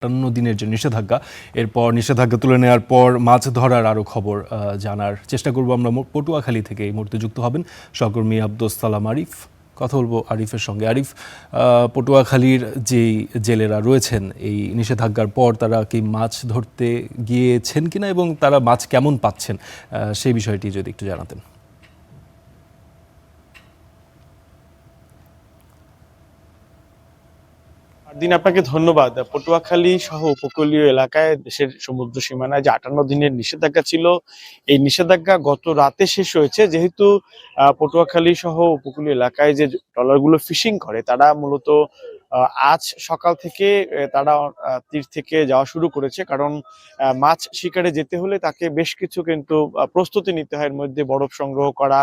দিনের যে নিষেধাজ্ঞা, এরপর নিষেধাজ্ঞা তুলে নেওয়ার পর মাছ ধরার আরও খবর জানার চেষ্টা করব আমরা। পটুয়াখালী থেকে এই মুহূর্তে যুক্ত হবেন সহকর্মী আব্দুস সালাম আরিফ। কথা বলবো আরিফের সঙ্গে। আরিফ, পটুয়াখালীর যেই জেলেরা রয়েছেন এই নিষেধাজ্ঞার পর তারা কি মাছ ধরতে গিয়েছেন কিনা এবং তারা মাছ কেমন পাচ্ছেন সেই বিষয়টি যদি একটু জানাতেন। দিন আপনাকে ধন্যবাদ। পটুয়াখালী সহ উপকূলীয় এলাকায় দেশের সমুদ্র সীমানায় যে 58 দিনের নিষেধাজ্ঞা ছিল, এই নিষেধাজ্ঞা গত রাতে শেষ হয়েছে। যেহেতু পটুয়াখালী সহ উপকূলীয় এলাকায় যে ট্রলারগুলো ফিশিং করে তারা মূলত আজ সকাল থেকে তারা তীর থেকে যাওয়া শুরু করেছে। কারণ মাছ শিকারে যেতে হলে তাকে বেশ কিছু কিন্তু প্রস্তুতি নিতে হয়। এর মধ্যে বরফ সংগ্রহ করা,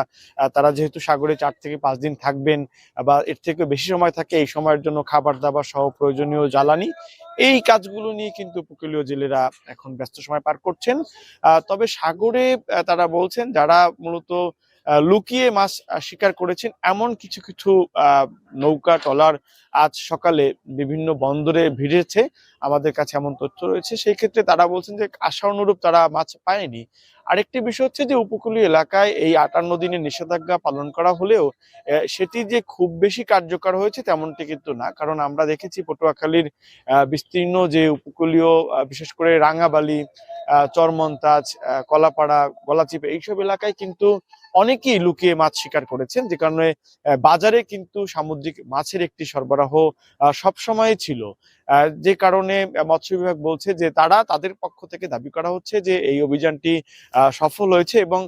তারা যেহেতু সাগরে 4 থেকে 5 দিন থাকবেন বা এর থেকে বেশি সময় থাকে, এই সময়ের জন্য খাবার দাবার সহ প্রয়োজনীয় জ্বালানি, এই কাজগুলো নিয়ে কিন্তু উপকূলীয় জেলেরা এখন ব্যস্ত সময় পার করছেন। তবে সাগরে তারা বলছেন যারা মূলত লুকিয়ে মাছ শিকার করেছেন এমন কিছু কিছু নৌকা ট্রলার আজ সকালে বিভিন্ন বন্দরে ভিড়েছে। আমাদের কাছে এমন তথ্য রয়েছে। সেই ক্ষেত্রে তারা বলছেন যে আশা অনুরূপ তারা মাছ পায়নি। আরেকটি বিষয় হচ্ছে যে উপকূলীয় এলাকায় এই 58 দিনের নিষেধাজ্ঞা পালন করা হলেও সেটি যে খুব বেশি কার্যকর হয়েছে তেমনটি কিন্তু না। কারণ আমরা দেখেছি পটুয়াখালীর বিস্তীর্ণ যে উপকূলীয় বিশেষ করে রাঙাবালি, চরমন্তাজ, কলাপাড়া, গলাচিপা এইসব এলাকায় কিন্তু অনেকেই লুকিয়ে মাছ শিকার করেছেন, যে কারণে বাজারে কিন্তু সামুদ্রিক মাছের একটি সরবরাহ সবসময় ছিল। যে কারণে মৎস্য বিভাগ বলছে যে তাদের পক্ষ থেকে দাবি করা হচ্ছে যে এই অভিযানটি সফল হয়েছে এবং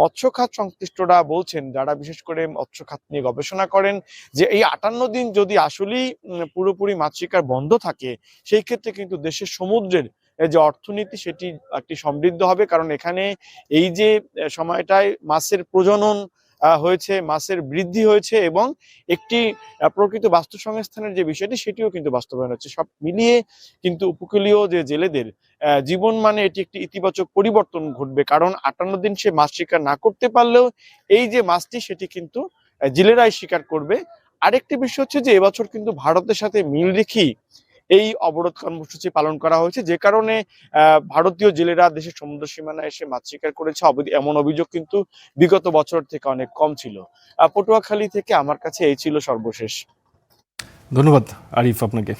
মৎস্য খাত সংশ্লিষ্টরা বলছেন, যারা বিশেষ করে মৎস্য খাত নিয়ে গবেষণা করেন, যে এই 58 দিন যদি আসলেই পুরোপুরি মাছ শিকার বন্ধ থাকে, সেই ক্ষেত্রে কিন্তু দেশের সমুদ্রের যে অর্থনীতি সেটি একটি সমৃদ্ধ হবে। কারণ এখানে এই যে সময়টায় মাছের প্রজনন হয়েছে, মাছের বৃদ্ধি হয়েছে এবং একটি প্রকৃত বাস্তুসংস্থানের যে বিষয়টি সেটিও কিন্তু বাস্তবায়ন হচ্ছে। সব মিলিয়ে কিন্তু উপকূলীয় যে জেলেদের জীবন মানে এটি একটি ইতিবাচক পরিবর্তন ঘটবে। কারণ 58 দিন সে মাছ শিকার না করতে পারলেও এই যে মাছটি সেটি কিন্তু জেলেরাই শিকার করবে। আরেকটি বিষয় হচ্ছে যে এবছর কিন্তু ভারতের সাথে মিল রেখেই এই অবরোধ কর্মসূচি পালন করা হয়েছে, যে কারণে ভারতীয় জেলেরা দেশের সমুদ্র সীমানায় এসে মাছ শিকার করেছে এমন অভিযোগ কিন্তু বিগত বছর থেকে অনেক কম ছিল। পটুয়াখালী থেকে আমার কাছে এই ছিল সর্বশেষ। ধন্যবাদ আরিফ আপনাকে।